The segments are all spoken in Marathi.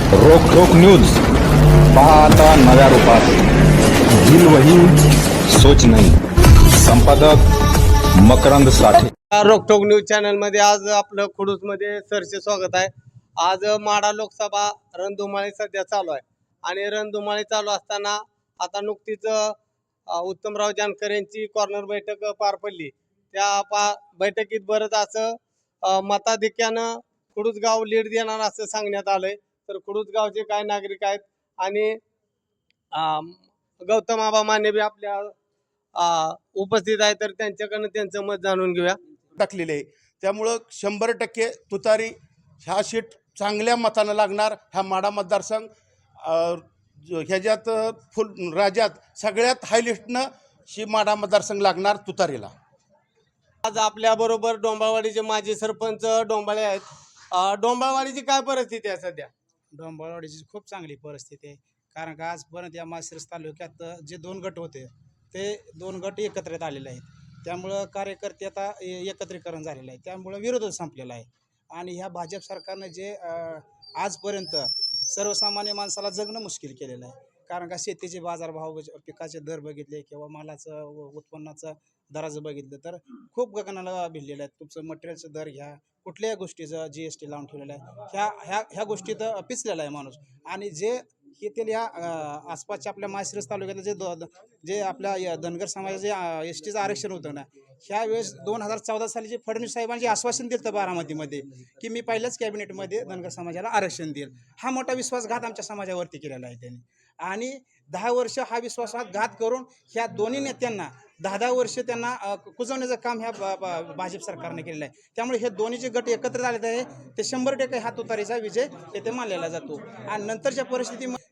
रोक न्यूज पहा आता नव्या रूपात. दिल वही सोच नाही. संपादक मकरंद साठे. रोकटोक न्यूज चॅनल मध्ये आज आपलं खुडूस मध्ये सरचे स्वागत आहे. आज माढा लोकसभा रणधुमाळी सध्या चालू आहे आणि रणधुमाळी चालू असताना आता नुकतीच उत्तमराव जानकर यांची कॉर्नर बैठक पार पडली. त्या बैठकीत बरंच असं मताधिक्यानं खुडूस गाव लीड देणार असं सांगण्यात आलंय. तर खुडूस गावचे काय नागरिक आहेत आणि गौतम आबा माने बी आपल्या उपस्थित आहे, तर त्यांच्याकडनं त्यांचं मत जाणून घेऊया. टाकलेले आहे, त्यामुळं 100% तुतारी ह्या सीट चांगल्या मतानं लागणार. ह्या माढा मतदारसंघ ह्याच्यात फुल राज्यात सगळ्यात हाय लिस्टनं ही माढा मतदारसंघ लागणार तुतारीला. आज आपल्या बरोबर डोंबाळवाडीचे माजी सरपंच डोंबाळे आहेत. डोंबाळवाडीची काय परिस्थिती आहे सध्या? डोंबाळवाडीची खूप चांगली परिस्थिती आहे, कारण का आजपर्यंत या माळशिरस तालुक्यात जे 2 गट होते ते 2 गट एकत्रित आलेले आहेत. त्यामुळं कार्यकर्ते आता एकत्रीकरण झालेलं आहे, त्यामुळं विरोधच संपलेला आहे. आणि ह्या भाजप सरकारनं जे आजपर्यंत सर्वसामान्य माणसाला जगणं मुश्किल केलेलं आहे. कारण का शेतीचे बाजारभाव, पिकाचे दर बघितले किंवा मालाचं उत्पन्नाचं दराचं बघितलं तर खूप गगनाला भिडलेलं आहे. तुमचं मटेरियलचं दर घ्या, कुठल्याही गोष्टीचं GST लावून ठेवलेलं आहे. ह्या गोष्टीत पिचलेला आहे माणूस. आणि जे येथील या आसपासच्या आपल्या माळशिरस तालुक्यातलं जे आपल्या धनगर समाजाचे STचं आरक्षण होतं ना, ह्यावेळेस 2014 साली जे फडणवीस साहेबांचे आश्वासन दिलं बारामतीमध्ये की मी पहिल्याच कॅबिनेटमध्ये धनगर समाजाला आरक्षण देईल, हा मोठा विश्वासघात आमच्या समाजावरती केलेला आहे त्यांनी. आणि 10 वर्ष हा विश्वासघात करून ह्या दोन्ही नेत्यांना 10 वर्ष त्यांना कुजवण्याचं काम ह्या भाजप सरकारने केलेलं आहे. त्यामुळे हे दोन्ही जे गट एकत्र झालेले आहे ते 100% हा तुतारीचा विजय येथे मानलेला जातो. आणि नंतरच्या परिस्थितीमध्ये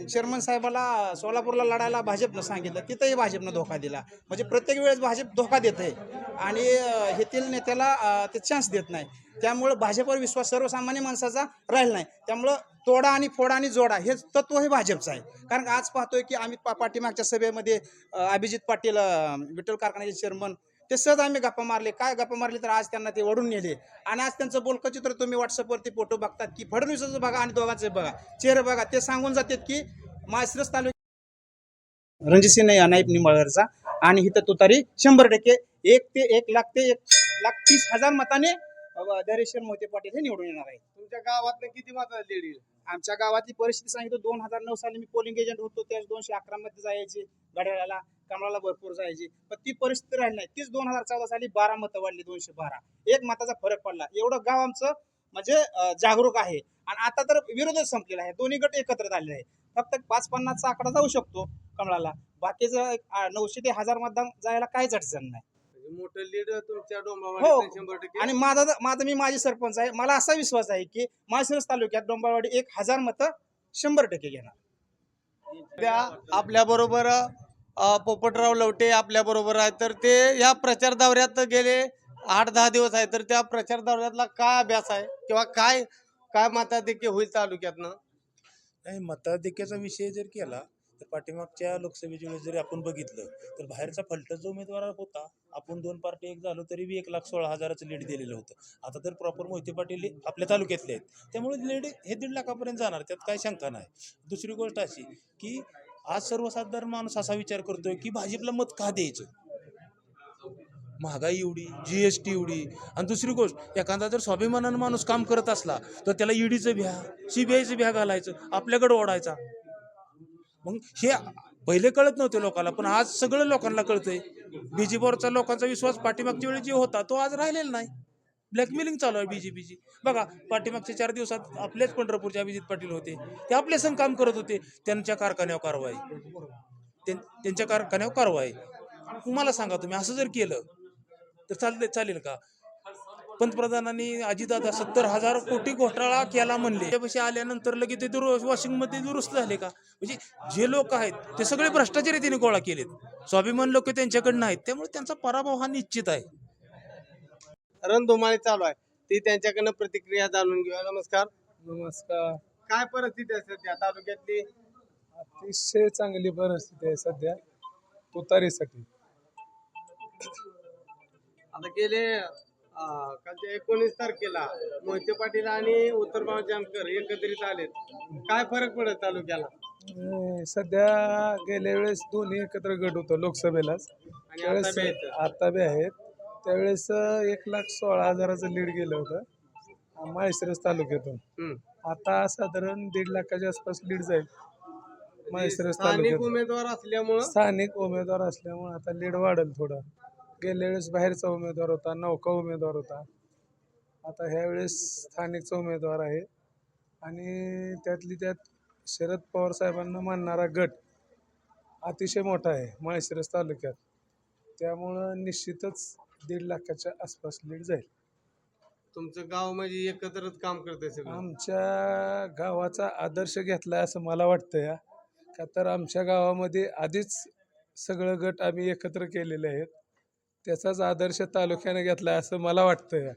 चेअरमन साहेबाला सोलापूरला लढायला भाजपनं सांगितलं, तिथंही भाजपनं धोका दिला. म्हणजे प्रत्येक वेळेस भाजप धोका देत आहे आणि येथील नेत्याला ते चान्स देत नाही. त्यामुळं भाजपवर विश्वास सर्वसामान्य माणसाचा राहिला नाही. त्यामुळं तोडा आणि फोडा आणि जोडा हे तत्व हे भाजपचं आहे. कारण आज पाहतोय की आम्ही पाठीमागच्या सभेमध्ये अभिजित पाटील विठ्ठल कारखान्याचे चेअरमन ते सहज आम्ही गप्पा मारले. काय गप्पा मारले तर आज त्यांना ते ओढून नेले. आणि आज त्यांचं बोलकं चित्र तुम्ही व्हॉट्सअपवरती फोटो बघतात की फडणवीसाचं बघा आणि दोघांचं बघा, चेहरे बघा. ते सांगून जातात की माळशिरस तालुक्यात रणजितसिंह नाईक निंबाळकरचा आणि इथं तुतारी 100% 1 ते 1,30,000 मताने धैर्यशील मोहिते पाटील हे निवडून येणार आहे. तुमच्या गावात किती मत लीड येईल? आमच्या गावातली परिस्थिती सांगितलं, 2009 साली मी पोलिंग एजंट होतो, त्याच 211 मध्ये जायची, घड्याळाला कमळाला भरपूर जायची. पण ती परिस्थिती राहिली नाही. तीच 2014 साली 12 मतं वाढली, 212. 1 मताचा फरक पडला. एवढं गाव आमचं म्हणजे जागरूक आहे. आणि आता तर विरोधच संपलेला आहे. दोन्ही गट एकत्र आलेले आहे. फक्त 550चा आकडा जाऊ शकतो कमळाला. बाकीचं 900 ते 1000 मतदान जायला काहीच अडचण नाही. मोठं लीड तुमच्या हो. डोंबाळवाडीत 100%. आणि माझा मी माजी सरपंच आहे. मला असा विश्वास आहे की माळशिरस तालुक्यात डोंबाळवाडी 1000 मतं 100% घेणार. आपल्या बरोबर पोपटराव लवटे आपल्या बरोबर आहे. तर ते या प्रचार दौऱ्यात गेले 8-10 दिवस आहे. तर त्या प्रचार दौऱ्यातला काय अभ्यास आहे किंवा काय काय मताधिक्य होईल तालुक्यातनं? नाही, मताधिक्याचा विषय जर केला तर पाठीमागच्या लोकसभेच्या वेळेस जरी आपण बघितलं तर बाहेरचा फलटण जो उमेदवार होता, आपण 2 पार्टी एक झालो तरी बी 1,16,000चं लीड दिलेलं होतं. आता तर प्रॉपर मोहिते पाटील आपल्या तालुक्यातले आहेत, त्यामुळे लीड हे 1.5 लाखापर्यंत जाणार, त्यात काही शंका नाही. दुसरी गोष्ट अशी की आज सर्वसाधारण माणूस असा विचार करतोय की भाजपला मत का द्यायचं, महागाई एवढी, GST एवढी. आणि दुसरी गोष्ट, एखादा जर स्वाभिमानानं माणूस काम करत असला तर त्याला EDचं भ्या, CBIचं भ्या घालायचं, आपल्याकडे ओढायचा. मग हे पहिले कळत नव्हते लोकांना, पण आज सगळं लोकांना कळतंय. BJPवरचा लोकांचा विश्वास पाठीमागच्या वेळी जे होता तो आज राहिलेला नाही. ब्लॅकमेलिंग चालू आहे BJPची. बघा, पाठीमागच्या 4 दिवसात आपलेच पंढरपूरचे अभिजित पाटील होते, ते आपल्या संग काम करत होते. त्यांच्या कारखान्यावर कारवाई, त्यांच्या कारखान्यावर कारवाई. मला सांगा, तुम्ही असं जर केलं तर चालेल का? पंतप्रधानांनी अजितदादा 70,000 कोटी घोटाळा केला म्हणले, त्यापाशी आल्यानंतर लगेच ते वॉशिंगमध्ये दुरुस्त झाले का? म्हणजे जे लोक आहेत ते सगळे भ्रष्टाचारी त्यांनी गोळा केलेत. स्वाभिमान लोक त्यांच्याकडे नाहीत, त्यामुळे त्यांचा पराभव हा निश्चित आहे. रणधुमाळी चालू आहे, ती त्यांच्याकडनं प्रतिक्रिया जाणून घेऊया. नमस्कार. नमस्कार. काय परिस्थिती आहे सध्या तालुक्यातली? अतिशय चांगली परिस्थिती आहे सध्या तुतारीसाठी. आता गेले काल ते 19 तारखेला मोहिते पाटील आणि उत्तरभाव जानकर एकत्रित आलेत. काय फरक पडत तालुक्याला सध्या गेल्या वेळेस दोन्ही एकत्र गट होतं लोकसभेलाच. आणि त्यावेळेस आता बी आहेत? आता बी आहेत. त्यावेळेस 1,16,000चं लीड गेलं होतं माळशिरस तालुक्यातून. हम्म. आता साधारण 1.5 लाखाच्या आसपास लीड जाईल माळशिरस स्थानिक तालुक्यात. उमेदवार असल्यामुळं स्थानिक उमेदवार असल्यामुळे आता लीड वाढेल थोडं. गेल्या वेळेस बाहेरचा उमेदवार होता, नौका उमेदवार होता. आता ह्या वेळेस स्थानिकचा उमेदवार आहे आणि त्यातली त्यात शरद पवार साहेबांना मानणारा गट अतिशय मोठा आहे माळशिरस तालुक्यात. त्यामुळं निश्चितच 1.5 लाखाच्या आसपास लीड जाईल. तुमचं गाव म्हणजे एकत्रच काम करतंय सगळं. आमच्या गावाचा आदर्श घेतला असं मला वाटतं या का तर आमच्या गावामध्ये आधीच सगळं गट आम्ही एकत्र केलेले आहेत. त्याचाच आदर्श तालुक्याने घेतला असं मला वाटतं या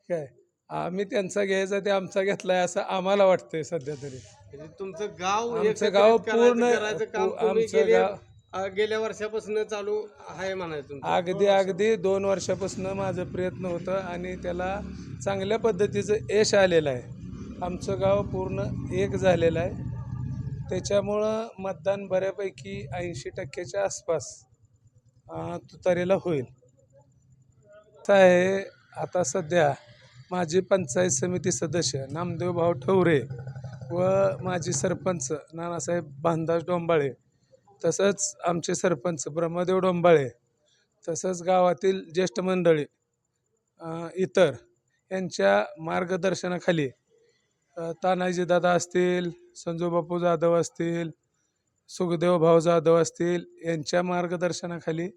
काय. आम्ही त्यांचा घ्यायचा ते आमचा घेतलाय असं आम्हाला वाटतंय सध्या तरी. म्हणजे तुमचं गाव आमचं एकत्रित गाव करायचं काम तुम्ही आमचं गाव गेल्या वर्षापासून चालू आहे म्हणायचं तुमचं. अगदी 2 वर्षापासून माझं प्रयत्न होतं आणि त्याला चांगल्या पद्धतीचं यश आलेलं आहे. आमचं गाव पूर्ण एक झालेलं आहे. त्याच्यामुळं मतदान बऱ्यापैकी 80% आसपास तुतारीला होईल. असं आहे आता सध्या माजी पंचायत समिती सदस्य नामदेव भाऊ ठवरे व माजी सरपंच नानासाहेब भानदास डोंबाळे, तसंच आमचे सरपंच ब्रह्मदेव डोंबाळे, तसंच गावातील ज्येष्ठ मंडळी इतर यांच्या मार्गदर्शनाखाली तानाजी दादा असतील, संजूबापू जाधव असतील, सुखदेव भाऊ जाधव असतील यांच्या मार्गदर्शनाखाली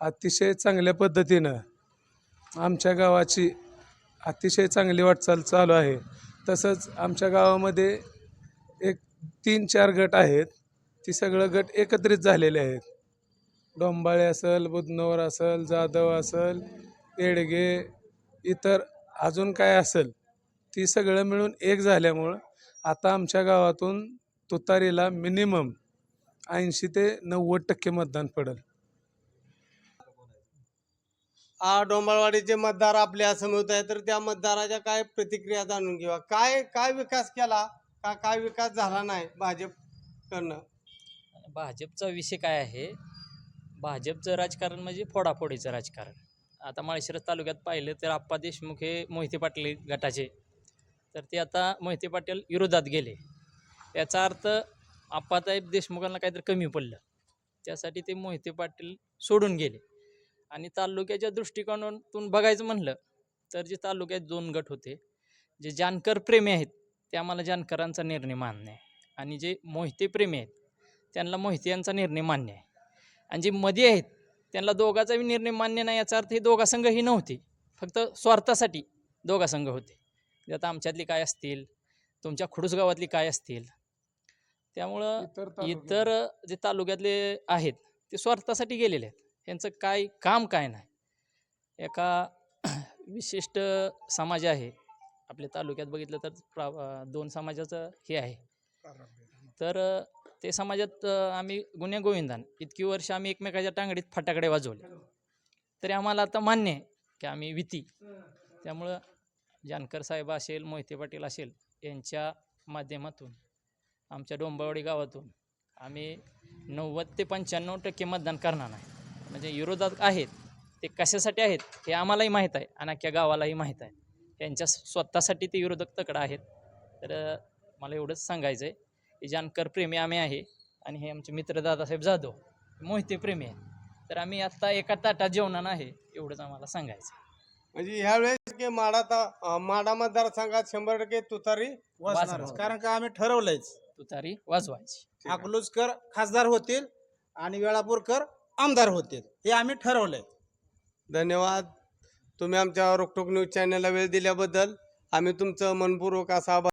अतिशय चांगल्या पद्धतीनं आमच्या गावाची अतिशय चांगली वाटचाल चालू आहे. तसंच आमच्या गावामध्ये एक 3-4 गट आहेत. ती सगळं गट एकत्रित झालेले आहेत. डोंबाळे असेल, बुधनवर असेल, जाधव असेल, येडगे, इतर अजून काय असेल ती सगळं मिळून एक झाल्यामुळं आता आमच्या गावातून तुतारीला मिनिमम 80 ते 90% मतदान पडेल. डोंबाळवाडीचे मतदार आपल्या समोर आहे, तर त्या मतदाराच्या काय प्रतिक्रिया जाणून घेऊया. काय विकास केला का काय विकास झाला नाही भाजपकडनं? भाजपचा विषय काय आहे, भाजपचं राजकारण म्हणजे फोडाफोडीचं राजकारण. आता माळशिरस तालुक्यात पाहिलं तर आप्पा देशमुख हे मोहिते पाटील गटाचे, तर ते आता मोहिते पाटील विरोधात गेले. याचा अर्थ आप्पासाहेब देशमुखांना काहीतरी कमी पडलं, त्यासाठी ते मोहिते पाटील सोडून गेले. आणि तालुक्याच्या दृष्टिकोनातून बघायचं म्हणलं तर जे तालुक्यात 2 गट होते, जे जानकर प्रेमी आहेत ते आम्हाला जानकरांचा निर्णय मान्य आहे, आणि जे मोहिते प्रेमी आहेत त्यांना मोहिते यांचा निर्णय मान्य आहे, आणि जे मध्ये आहेत त्यांना दोघाचाही निर्णय मान्य नाही. याचा अर्थ हे दोघासंघही नव्हते, फक्त स्वार्थासाठी दोघासंघ होते. आता आमच्यातली काय असतील, तुमच्या खुडूस गावातली काय असतील, त्यामुळं इतर जे तालुक्यातले आहेत ते स्वार्थासाठी गेलेले आहेत. यांचं काय काम काय नाही. एका विशिष्ट समाज आहे आपल्या तालुक्यात बघितलं तर 2 समाजाचं हे आहे, तर ते समाजात आम्ही गुण्यागोविंदान इतकी वर्ष आम्ही एकमेकाच्या टांगडीत फटाकडे वाजवले, तरी आम्हाला आता मान्य आहे की आम्ही विती. त्यामुळं जानकर साहेब असेल, मोहिते पाटील असेल यांच्या माध्यमातून आमच्या डोंबावडी गावातून आम्ही 90 ते 95% मतदान करणार नाही. म्हणजे विरोधात आहेत ते कशासाठी आहेत हे आम्हालाही माहीत आहे आणि अख्ख्या गावालाही माहीत आहे. यांच्या स्वतःसाठी ते विरोधक तकडा आहेत. तर मला एवढंच सांगायचं आहे की जानकर प्रेमी आम्ही आहे आणि हे आमचे मित्र दादासाहेब जाधव मोहिते प्रेमी आहेत. तर आम्ही आत्ता एका ताटात जेवणार आहे, एवढंच आम्हाला सांगायचं. म्हणजे ह्यावेळेस की माडा मतदारसंघात 100% तुतारी वाचणारच, कारण का आम्ही ठरवलंयच तुतारी वाजवायची. अकलूजकर खासदार होतील आणि वेळापूरकर आमदार होतील, हे आम्ही ठरवलंय. धन्यवाद. तुम्ही आमच्या रोकटोक न्यूज चॅनलला वेळ दिल्याबद्दल आम्ही तुमचं मनपूर्वक असा आभार